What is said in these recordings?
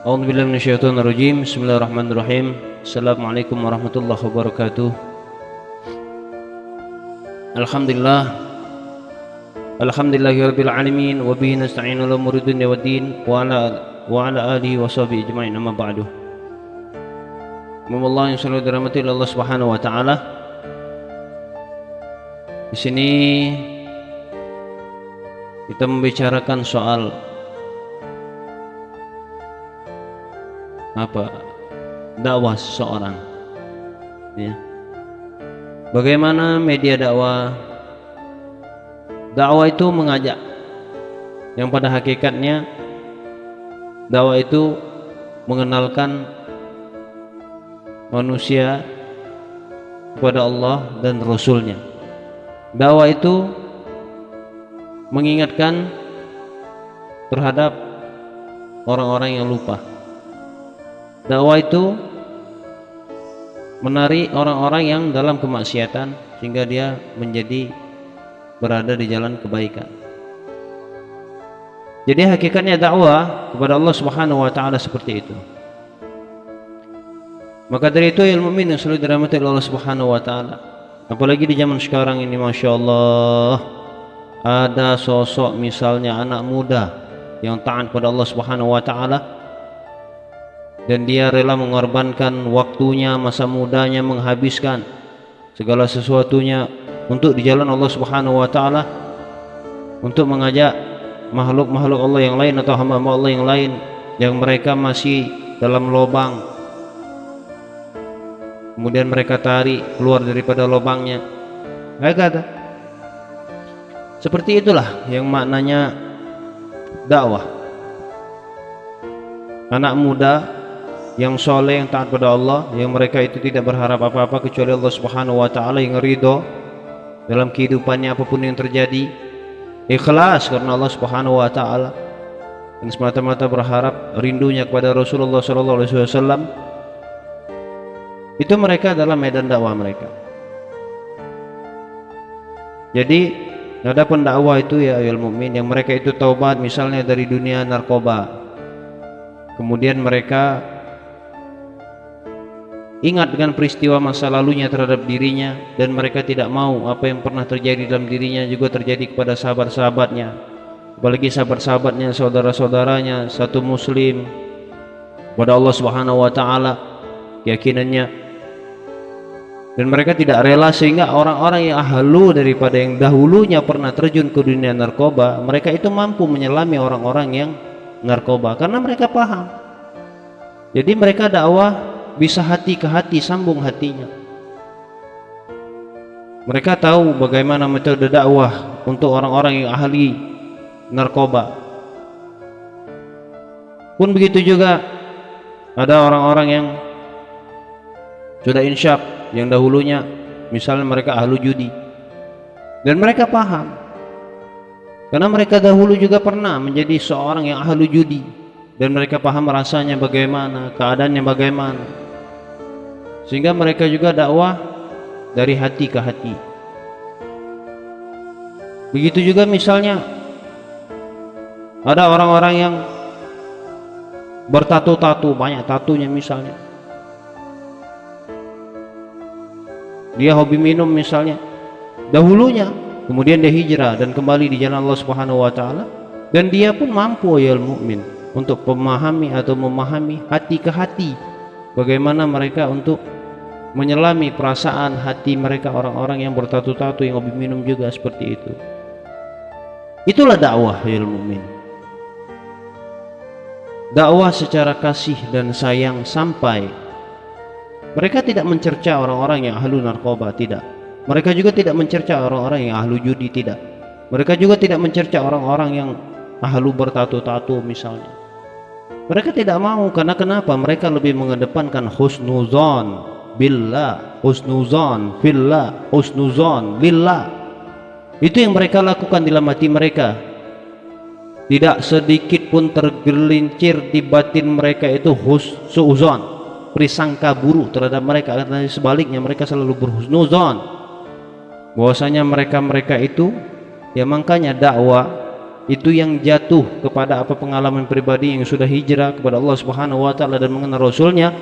A'udzubillahi minasyaitonirrajim. Bismillahirrahmanirrahim. Assalamualaikum warahmatullahi wabarakatuh. Alhamdulillah. Alhamdulillahirabbil alamin wa bihi nasta'inu ala umuri dunya waddin wa ala alihi wa sahbihi ajma'in, amma ba'du. Moga yang selalu dirahmati oleh Allah Subhanahu wa taala. Di sini kita membicarakan soal dakwah seseorang, ya. Bagaimana media dakwah? Dakwah itu mengajak, yang pada hakikatnya dakwah itu mengenalkan manusia kepada Allah dan Rasulnya. Dakwah itu mengingatkan terhadap orang-orang yang lupa. Dakwah itu menarik orang-orang yang dalam kemaksiatan sehingga dia menjadi berada di jalan kebaikan. Jadi hakikatnya dakwah kepada Allah Subhanahu wa taala seperti itu. Maka dari itu ilmu yang selalu dirahmati oleh Allah Subhanahu wa taala. Apalagi di zaman sekarang ini, Masya Allah, ada sosok misalnya anak muda yang taat kepada Allah Subhanahu wa taala, dan dia rela mengorbankan waktunya, masa mudanya, menghabiskan segala sesuatunya untuk di jalan Allah Subhanahu wa taala, untuk mengajak makhluk-makhluk Allah yang lain atau hamba-hamba Allah yang lain yang mereka masih dalam lubang, kemudian mereka tarik keluar daripada lubangnya. Kata seperti itulah yang maknanya dakwah. Anak muda yang soleh, yang taat kepada Allah, yang mereka itu tidak berharap apa-apa kecuali Allah Subhanahu wa taala, yang ridho dalam kehidupannya apapun yang terjadi, ikhlas karena Allah Subhanahu wa taala, dan semata-mata berharap rindunya kepada Rasulullah sallallahu alaihi wasallam. Itu mereka dalam medan dakwah mereka. Jadi ada pendakwah itu, ya ayyuhal mukmin, yang mereka itu taubat misalnya dari dunia narkoba, kemudian mereka ingat dengan peristiwa masa lalunya terhadap dirinya, dan mereka tidak mau apa yang pernah terjadi dalam dirinya juga terjadi kepada sahabat-sahabatnya, apalagi sahabat-sahabatnya, saudara-saudaranya, satu muslim kepada Allah Subhanahu wa taala keyakinannya. Dan mereka tidak rela sehingga orang-orang yang ahlu daripada yang dahulunya pernah terjun ke dunia narkoba, mereka itu mampu menyelami orang-orang yang narkoba karena mereka paham. Jadi mereka dakwah bisa hati ke hati, sambung hatinya. Mereka tahu bagaimana metode dakwah untuk orang-orang yang ahli narkoba. Pun begitu juga ada orang-orang yang sudah insyaf, yang dahulunya misalnya mereka ahlu judi, dan mereka paham karena mereka dahulu juga pernah menjadi seorang yang ahlu judi, dan mereka paham rasanya bagaimana, keadaannya bagaimana, sehingga mereka juga dakwah dari hati ke hati. Begitu juga misalnya ada orang-orang yang bertato-tato, banyak tatunya misalnya, dia hobi minum misalnya dahulunya, kemudian dia hijrah dan kembali di jalan Allah Subhanahu wa taala, dan dia pun mampu, ya mukmin, untuk memahami hati ke hati bagaimana mereka untuk menyelami perasaan hati mereka, orang-orang yang bertato-tato, yang hobi minum juga seperti itu. Itulah dakwah, ya mukmin. Dakwah secara kasih dan sayang, sampai mereka tidak mencerca orang-orang yang ahlu narkoba, tidak. Mereka juga tidak mencerca orang-orang yang ahlu judi, tidak. Mereka juga tidak mencerca orang-orang yang ahlu bertato-tato misalnya. Mereka tidak mau, karena kenapa? Mereka lebih mengedepankan husnuzon billah, husnuzon fillah, husnuzon lillah. Itu yang mereka lakukan dalam hati mereka. Tidak sedikit pun tergelincir di batin mereka itu suuzon, prisangka buruk terhadap mereka. Karena sebaliknya mereka selalu berhusnuzon bahwasanya mereka itu, ya makanya dakwah itu yang jatuh kepada pengalaman pribadi yang sudah hijrah kepada Allah Subhanahu wa taala dan mengenal Rasulnya,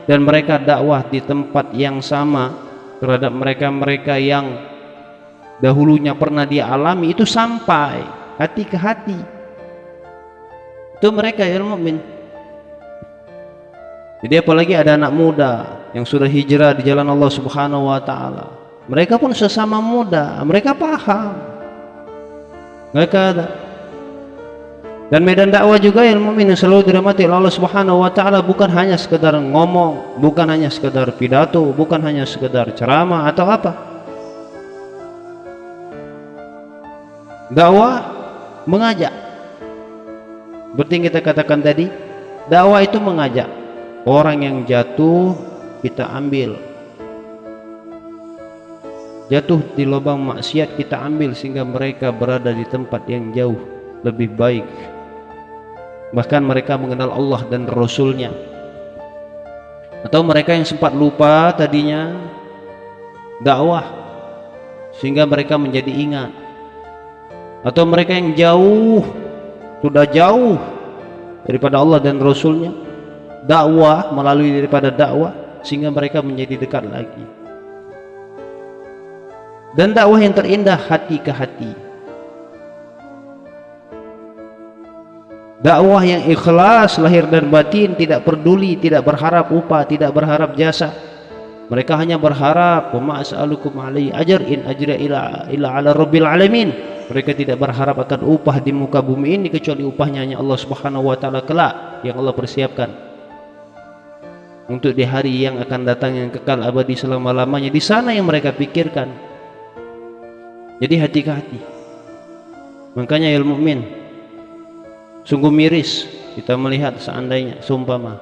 dan mereka dakwah di tempat yang sama terhadap mereka-mereka yang dahulunya pernah dia alami, itu sampai hati ke hati. Itu mereka ya mukmin. Jadi apalagi ada anak muda yang sudah hijrah di jalan Allah Subhanahu wa taala. Mereka pun sesama muda, mereka paham. Mereka ada. Dan medan dakwah juga yang mukmin yang selalu dirahmati oleh Allah Subhanahu wa taala bukan hanya sekedar ngomong, bukan hanya sekedar pidato, bukan hanya sekedar ceramah atau apa. Dakwah mengajak. Seperti yang kita katakan tadi, dakwah itu mengajak. Orang yang jatuh kita ambil. Jatuh di lubang maksiat kita ambil sehingga mereka berada di tempat yang jauh lebih baik. Bahkan mereka mengenal Allah dan Rasulnya. Atau mereka yang sempat lupa tadinya dakwah sehingga mereka menjadi ingat. Atau mereka yang jauh, sudah jauh daripada Allah dan Rasulnya, dakwah melalui daripada dakwah sehingga mereka menjadi dekat lagi. Dan dakwah yang terindah hati ke hati. Dakwah yang ikhlas lahir dan batin, tidak peduli, tidak berharap upah, tidak berharap jasa. Mereka hanya berharap, wa ma as'alukum alaihi ajr in ajra illa ala rabbil alamin. Mereka tidak berharap akan upah di muka bumi ini kecuali upahnya hanya Allah Subhanahu wa taala kelak yang Allah persiapkan untuk di hari yang akan datang yang kekal abadi selama-lamanya. Di sana yang mereka pikirkan. Jadi hati ke hati. Makanya ya mukmin, sungguh miris kita melihat seandainya seumpama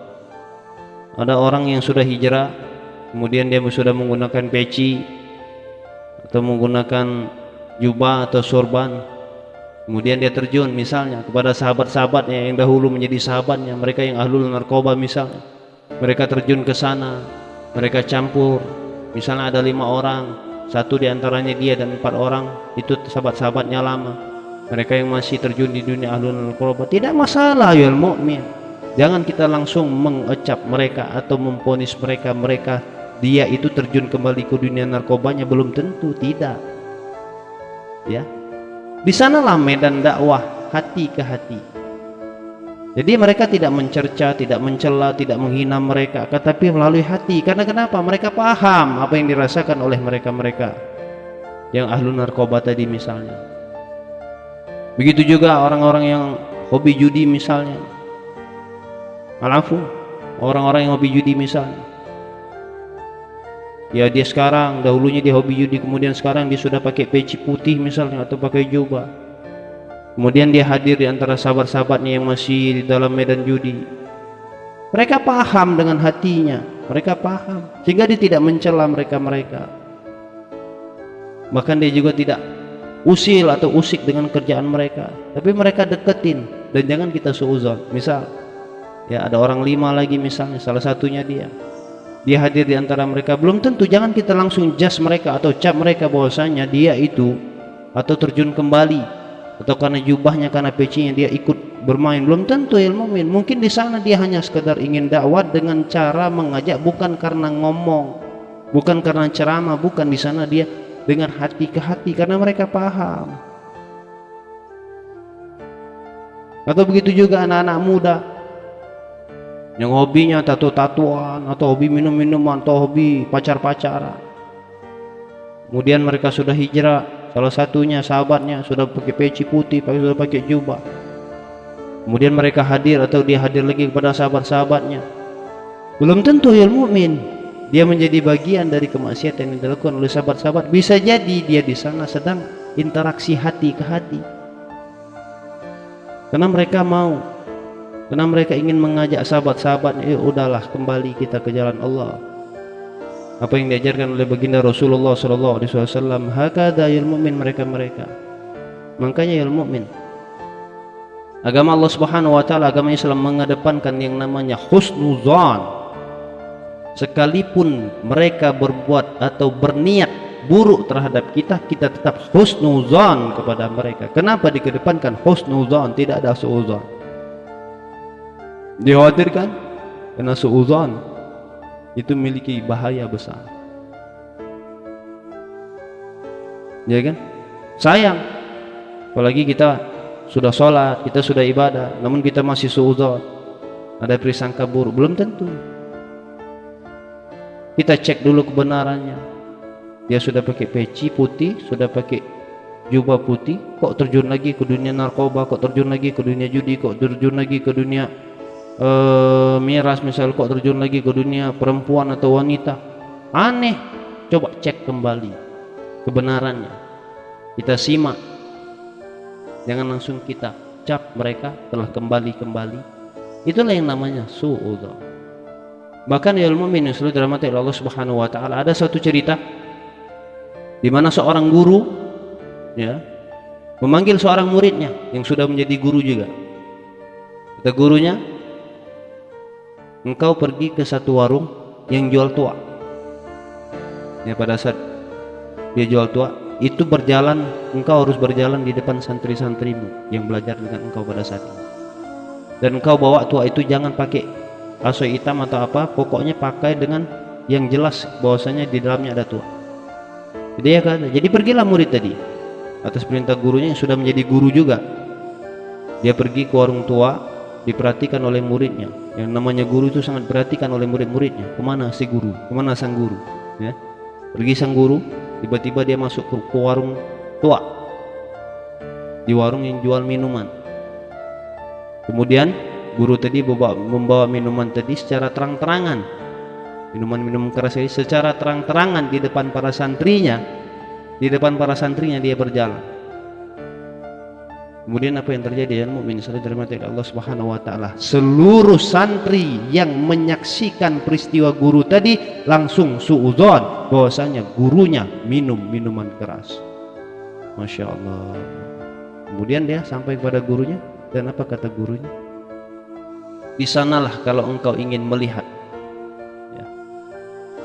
ada orang yang sudah hijrah, kemudian dia sudah menggunakan peci atau menggunakan jubah atau sorban, kemudian dia terjun misalnya kepada sahabat-sahabatnya yang dahulu menjadi sahabatnya, mereka yang ahlul narkoba misalnya. Mereka terjun ke sana, mereka campur. Misalnya ada 5 orang, 1 diantaranya dia dan 4 orang itu sahabat-sahabatnya lama. Mereka yang masih terjun di dunia ahlul narkoba, tidak masalah ya mukmin. Jangan kita langsung mengecap mereka atau memponis mereka dia itu terjun kembali ke dunia narkobanya, belum tentu, tidak. Ya, di sanalah medan dakwah hati ke hati. Jadi mereka tidak mencerca, tidak mencela, tidak menghina mereka, tetapi melalui hati. Karena kenapa? Mereka paham apa yang dirasakan oleh mereka-mereka yang ahlu narkoba tadi misalnya. Begitu juga orang-orang yang hobi judi misalnya. Alafu, orang-orang yang hobi judi misalnya. Ya dia sekarang, dahulunya dia hobi judi, kemudian sekarang dia sudah pakai peci putih misalnya atau pakai jubah. Kemudian dia hadir di antara sahabat-sahabatnya yang masih di dalam medan judi. Mereka paham dengan hatinya, mereka paham, sehingga dia tidak mencela mereka-mereka. Bahkan dia juga tidak usil atau usik dengan kerjaan mereka, tapi mereka deketin. Dan jangan kita suuzon. Misal, ya ada orang 5 lagi misalnya, salah satunya dia hadir di antara mereka, belum tentu, jangan kita langsung judge mereka atau cap mereka bahwasanya dia itu atau terjun kembali atau karena jubahnya, karena pecinya dia ikut bermain, belum tentu ya mukmin. Mungkin di sana dia hanya sekedar ingin dakwah dengan cara mengajak, bukan karena ngomong, bukan karena ceramah, bukan. Di sana dia dengan hati ke hati karena mereka paham. Atau begitu juga anak-anak muda yang hobinya tato-tatuan atau hobi minum-minuman atau hobi pacar-pacaran. Kemudian mereka sudah hijrah, salah satunya sahabatnya sudah pakai peci putih, sudah pakai jubah. Kemudian mereka hadir atau dia hadir lagi kepada sahabat-sahabatnya. Belum tentu ya mukmin dia menjadi bagian dari kemaksiatan yang dilakukan oleh sahabat-sahabat. Bisa jadi dia di sana sedang interaksi hati ke hati. Karena mereka mau, karena mereka ingin mengajak sahabat-sahabatnya, udahlah kembali kita ke jalan Allah. Apa yang diajarkan oleh baginda Rasulullah SAW, hakada yal mu'min, mereka-mereka. Makanya yal mu'min, agama Allah Subhanahu wa taala, agama Islam mengedepankan yang namanya husnuzan. Sekalipun mereka berbuat atau berniat buruk terhadap kita, kita tetap husnuzan kepada mereka. Kenapa dikedepankan husnuzan, tidak ada suuzan? Dikhawatirkan karena suuzan itu memiliki bahaya besar, ya kan? Sayang, apalagi kita sudah sholat, kita sudah ibadah, namun kita masih suuzan, ada prasangka buruk. Belum tentu. Kita cek dulu kebenarannya. Dia sudah pakai peci putih, sudah pakai jubah putih, kok terjun lagi ke dunia narkoba, kok terjun lagi ke dunia judi, kok terjun lagi ke dunia miras misal, kok terjun lagi ke dunia perempuan atau wanita. Aneh. Coba cek kembali kebenarannya, kita simak, jangan langsung kita cap mereka telah kembali. Itulah yang namanya suudzon. Bahkan ya mukmin yang selalu dirahmati Allah Subhanahu wa taala, ada satu cerita di mana seorang guru ya memanggil seorang muridnya yang sudah menjadi guru juga. Kata gurunya, engkau pergi ke satu warung yang jual tua. Ya, pada saat dia jual tua, itu berjalan, engkau harus berjalan di depan santri-santrimu yang belajar dengan engkau pada saat itu. Dan engkau bawa tua itu jangan pakai asoy hitam atau apa, pokoknya pakai dengan yang jelas bahwasanya di dalamnya ada tua. Jadi ya kan, jadi pergilah murid tadi atas perintah gurunya yang sudah menjadi guru juga. Dia pergi ke warung tua, diperhatikan oleh muridnya. Yang namanya guru itu sangat diperhatikan oleh murid-muridnya. Kemana si guru? Kemana sang guru? Ya. Pergi sang guru, tiba-tiba dia masuk ke warung tua, di warung yang jual minuman. Kemudian guru tadi membawa minuman tadi secara terang-terangan, minuman keras ini secara terang-terangan di depan para santrinya. Di depan para santrinya dia berjalan. Kemudian apa yang terjadi? Ya mukmin sallallahu alaihi wasallam, Allah Subhanahu wa taala, seluruh santri yang menyaksikan peristiwa guru tadi langsung suudzon bahwasanya gurunya minum minuman keras. Masya Allah. Kemudian dia sampai kepada gurunya, dan apa kata gurunya? Di sanalah kalau engkau ingin melihat, ya,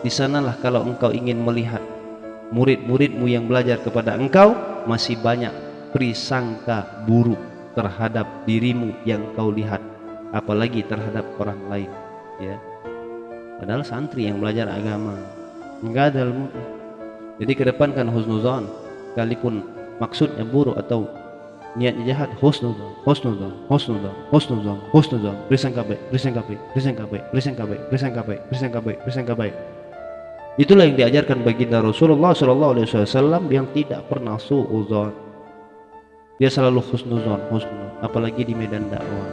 di sanalah kalau engkau ingin melihat murid-muridmu yang belajar kepada engkau masih banyak prisangka buruk terhadap dirimu yang kau lihat, apalagi terhadap orang lain, ya. Padahal santri yang belajar agama, enggak ada ilmu. Jadi kedepankan husnuzan, sekalipun maksudnya buruk atau niatnya jahat, husnuzan, prisangka baik. Itulah yang diajarkan baginda Rasulullah SAW yang tidak pernah suudzon. Dia selalu husnuzon, apalagi di medan dakwah.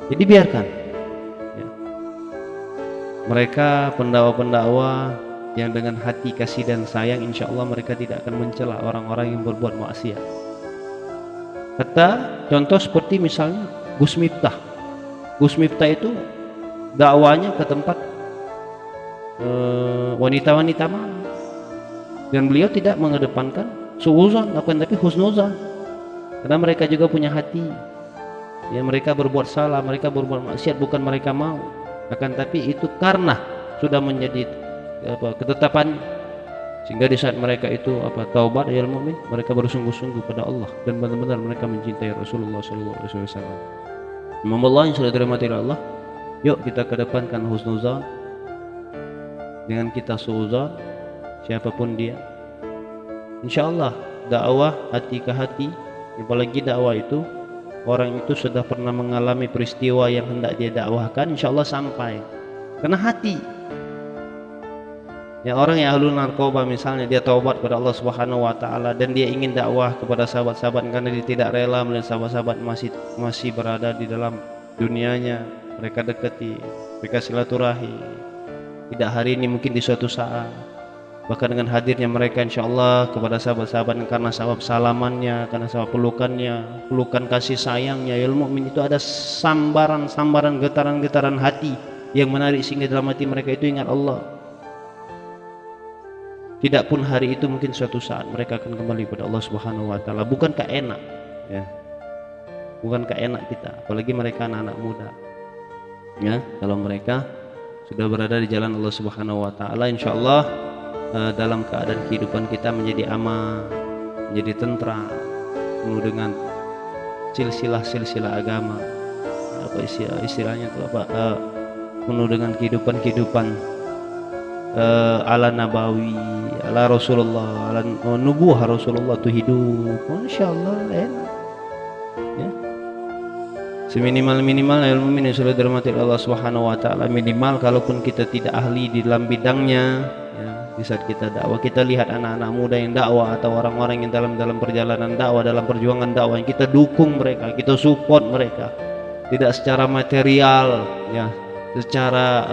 Jadi biarkan ya, mereka pendakwa-pendakwa yang dengan hati kasih dan sayang, insya Allah mereka tidak akan mencela orang-orang yang berbuat maksiat. Kata contoh seperti misalnya Gus Miftah. Gus Miftah itu dakwanya ke tempat wanita-wanita mana, dan beliau tidak mengedepankan suudzon, akan tapi husnuzon. Karena mereka juga punya hati, ya, mereka berbuat salah, mereka berbuat maksiat bukan mereka mau, akan tapi itu karena sudah menjadi ketetapan, sehingga di saat mereka itu taubat ya mukmin, mereka bersungguh-sungguh pada Allah dan benar-benar mereka mencintai Rasulullah SAW. Allah yang sudah dirahmati Allah, yuk kita kedepankan husnuzan, dengan kita suudzon siapapun dia. Insya Allah dakwah hati ke hati, apalagi dakwah itu orang itu sudah pernah mengalami peristiwa yang hendak dia dakwahkan, insya Allah sampai. Karena hati ya, orang yang ahlu narkoba misalnya, dia taubat kepada Allah Subhanahu wa taala dan dia ingin dakwah kepada sahabat-sahabat karena dia tidak rela melihat sahabat-sahabat masih berada di dalam dunianya, mereka dekati, mereka silaturahmi, tidak hari ini mungkin di suatu saat. Bahkan dengan hadirnya mereka insya Allah kepada sahabat-sahabat, karena sabab salamannya, karena sabab pelukannya, pelukan kasih sayangnya, ya mukmin itu ada sambaran-sambaran, getaran-getaran hati yang menarik sehingga dalam hati mereka itu ingat Allah. Tidak pun hari itu, mungkin suatu saat mereka akan kembali kepada Allah Subhanahu wa taala. Bukankah enak ya? Bukankah enak kita, apalagi mereka anak-anak muda ya, kalau mereka sudah berada di jalan Allah Subhanahu wa taala, insya Allah dalam keadaan kehidupan kita menjadi aman, menjadi tentram, penuh dengan silsilah-silsilah agama, apa istilahnya itu apa, penuh dengan kehidupan ala nabawi, ala Rasulullah, ala nubuah Rasulullah itu hidup, masya Allah enak ya. Seminimal-minimal ilmu yang sudah dirahmati Allah Subhanahu wa taala, minimal kalaupun kita tidak ahli di dalam bidangnya ya, di saat kita dakwah, kita lihat anak-anak muda yang dakwah atau orang-orang yang dalam perjalanan dakwah, dalam perjuangan dakwah, yang kita dukung mereka, kita support mereka, tidak secara material ya, secara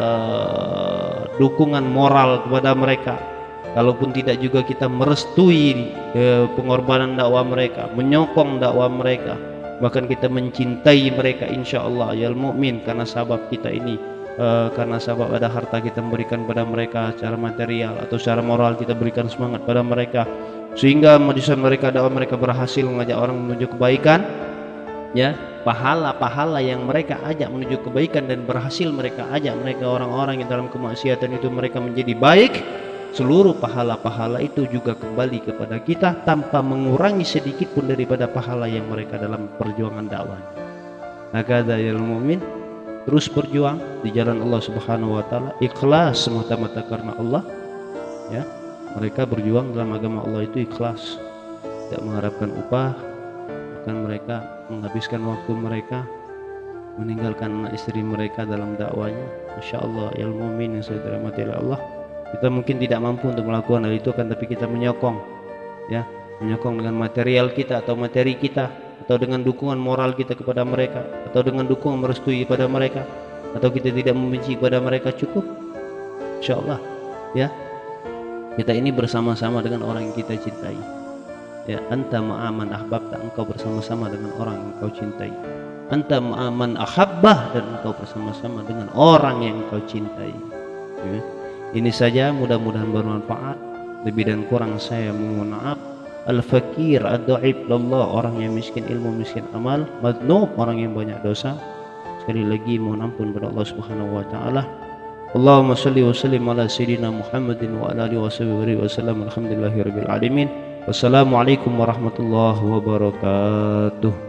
dukungan moral kepada mereka, kalaupun tidak juga kita merestui pengorbanan dakwah mereka, menyokong dakwah mereka, bahkan kita mencintai mereka insyaallah ya mukmin, karena sabab kita ini, karena sabab ada harta kita memberikan pada mereka secara material atau secara moral, kita berikan semangat pada mereka sehingga di saat mereka dakwah, mereka berhasil mengajak orang menuju kebaikan ya, pahala-pahala yang mereka ajak menuju kebaikan dan berhasil mereka ajak mereka orang-orang yang dalam kemaksiatan itu mereka menjadi baik, seluruh pahala-pahala itu juga kembali kepada kita tanpa mengurangi sedikit pun daripada pahala yang mereka dalam perjuangan dakwah. Hakadha ya mukmin, terus berjuang di jalan Allah Subhanahu wa taala, ikhlas semata-mata karena Allah ya. Mereka berjuang dalam agama Allah itu ikhlas, tidak mengharapkan upah, bahkan mereka menghabiskan waktu mereka, meninggalkan anak istri mereka dalam dakwanya. Masya Allah ya mukmin yang saya dirahmati oleh Allah. Kita mungkin tidak mampu untuk melakukan hal itu kan, tapi kita menyokong ya, menyokong dengan material kita atau materi kita, atau dengan dukungan moral kita kepada mereka, atau dengan dukungan merestui kepada mereka, atau kita tidak membenci kepada mereka, cukup insyaallah ya. Kita ini bersama-sama dengan orang yang kita cintai ya. Anta ma'aman ahbabta, engkau bersama-sama dengan orang yang engkau cintai. Anta ma'aman ahabbah, dan engkau bersama-sama dengan orang yang engkau cintai ya. Ini saja, mudah-mudahan bermanfaat. Lebih dan kurang saya mohon maaf. Al-fakir ad-dhaif lallah, orang yang miskin ilmu, miskin amal, madnub, orang yang banyak dosa. Sekali lagi mohon ampun pada Allah Subhanahu wa taala. Allahumma shalli wa sallim ala sayyidina Muhammadin wa ala alihi wasallam. Alhamdulillahirabbil alamin. Wassalamualaikum warahmatullahi wabarakatuh.